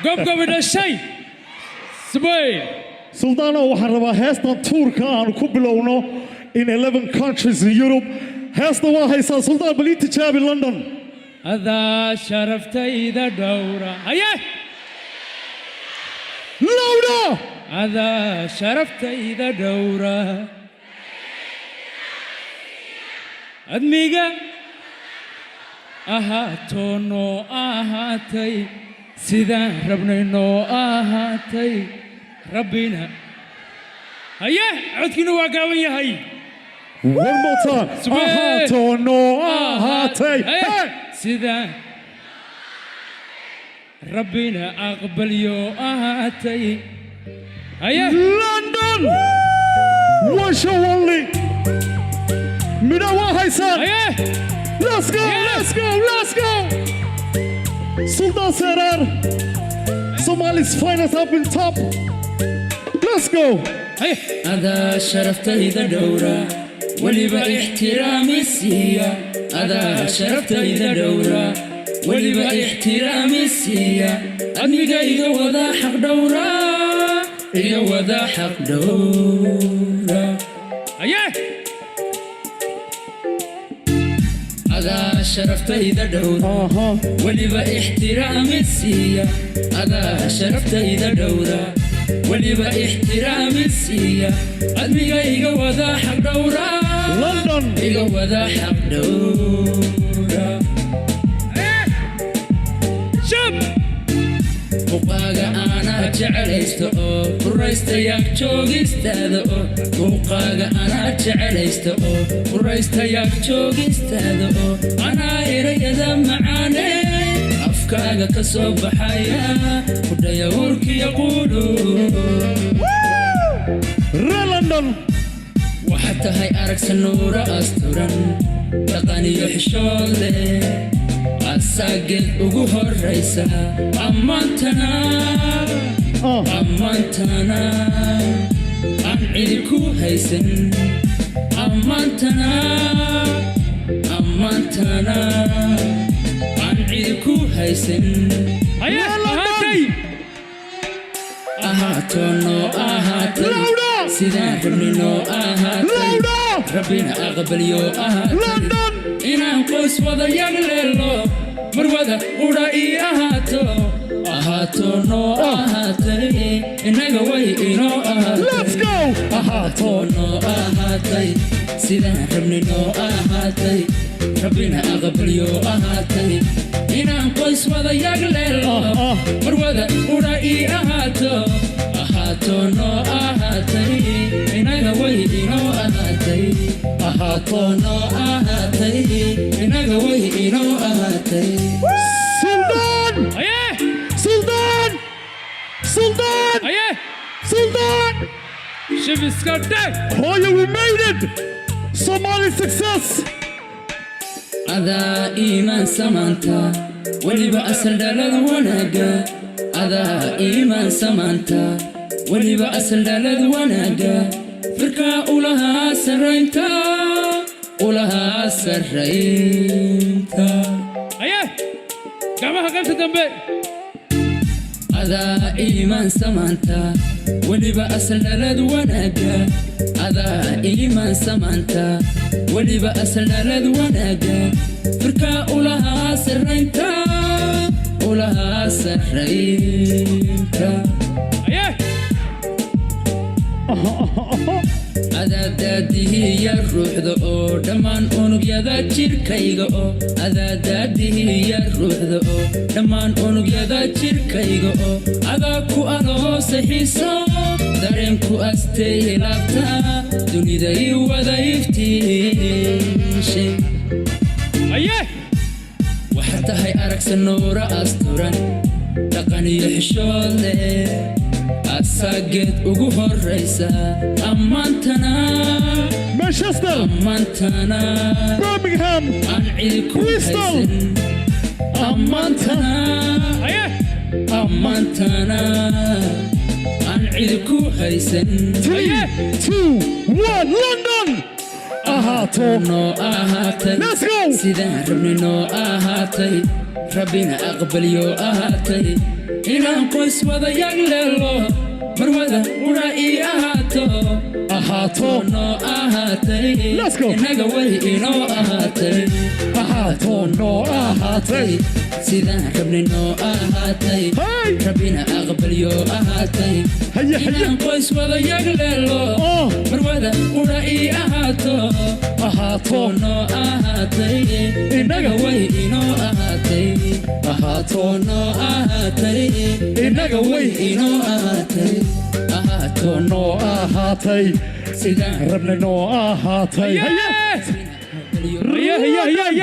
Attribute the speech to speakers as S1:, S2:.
S1: قم الشيء سبوي
S2: سلطانة وحربا هاستا توركا عن كوبلونو in 11 countries in Europe هاستا وهيسا سلطان بليت تشابي لندن
S1: هذا شرفت إذا دورة هيا
S2: لودا
S1: هذا شرفت إذا دورة أدميجا أهاتونو أهاتي سيدا ربنا نو أهاتي ربنا هيا عدكنوا وقاوية هاي
S2: one more time أهاتونو أهاتي
S1: سيدا ربنا أقبل يو أهاتي هيا
S2: لندن وشوالي من وهيسان
S1: هيا
S2: let's go let's go Sultan Serar Somali's finest up in top let's go
S1: هيا
S3: هذا شرفت إذا دورة ولبا احترامي السيا هذا شرفت إذا دورة ولبا احترامي السيا أدمي إيجا وذا حق دورة إيجا وذا حق دورة
S1: هيا
S3: هذا شرفت إذا دورة ولبا احترامي السيا هذا شرفت إذا دورة ولبا احترامي السيا أدمي إيجا وذا حق دورة
S2: لندن
S3: إيجا وذا حق دورة
S1: شب
S3: muuqaaga anaa jecelaysto oo quraystayaag joogistaada oo muuqaaga anaa jecelaysto oo quraystayaag joogistaada oo anaa erayada macaanee afkaaga ka soo baxaya kudhaya urkiya quudho
S2: reer London
S3: waxaad tahay aragsan nuura asturan dhaqan iyo xishood leh asageed ugu horraysa ammaantana aan cidi ku haysan ammaantana aan cidi ku haysan
S1: هيا هاتي
S3: ahaato noo ahaatay sidaan rabni noo ahaatay rabbina aqbalyo ahaatay
S2: London
S3: inaan qoys wada yagleelo marwada udha ii ahaato noo ahaatay innaga way inoo
S2: let's
S3: ahaatay
S2: go
S3: ahaato noo ahaatay sidaan rabni noo ahaatay rabbina aqbalyo ahaatay inaan qoys wada yagleelo marwada udha ii ahaato noo ahaatay innaga way inoo ahaatay ahaato noo ahaatay innaga way inoo ahaatay
S2: Sultan
S1: هيا
S2: Sultan Sultan
S1: هيا
S2: Sultan
S1: شوف سكرتك
S2: oh yeah we made it Somali success
S3: adaa iimaan samaanta weliba asal dhalada wanaaga adaa iimaan samaanta weliba asal dhalada wanaaga firkaa ulahaa sarraynta
S1: هيا قامها قلت دمبي
S3: adaa iimaan samaanta weliba asal dhalad wanaaga adaa iimaan samaanta weliba asal dhalad wanaaga firkaa ulahaa sarraynta
S1: هيا
S3: adaa daadihiya ruuxda oo dhammaan unugyada jirkayga oo adaa daadihiya ruuxda oo dhammaan unugyada jirkayga oo adaa ku adoo saxiiso dareenku asteeye laabta dunida ii wada iftiishay
S1: هيا
S3: waxaad tahay aragsan nuura asturan dhaqan iyo xishood leh asageed ugu horraysa ammaantana
S2: Manchester Birmingham
S3: aan cidi ku
S2: Crystal.
S3: haysan ammaantana
S1: هيا
S3: aan cidi ku haysan
S2: 3 2 1 London ahaato
S3: noo ahaatay
S2: let's go
S3: sidaan rabni noo ahaatay rabbina aqbalyo ahaatay inaan qoys wada yagleelo marwada ura ii ahaato noo ahaatay
S2: Let's go.
S3: inaga way inoo ahaatay
S2: noo ahaatay
S3: sidaan rabnay noo ahaatay
S2: Hey!
S3: rabbina aqbalyo ahaatay
S2: Haye, haye.
S3: inaan qoys wada yagleelo
S2: Oh.
S3: marwada ura ii ahaato noo ahaatay inaga way inoo ahaatay noo ahaatay inaga way inoo ahaatay
S2: noo ahaatay
S3: sidaan
S2: rabna noo ahaatay
S1: haye haye haye haye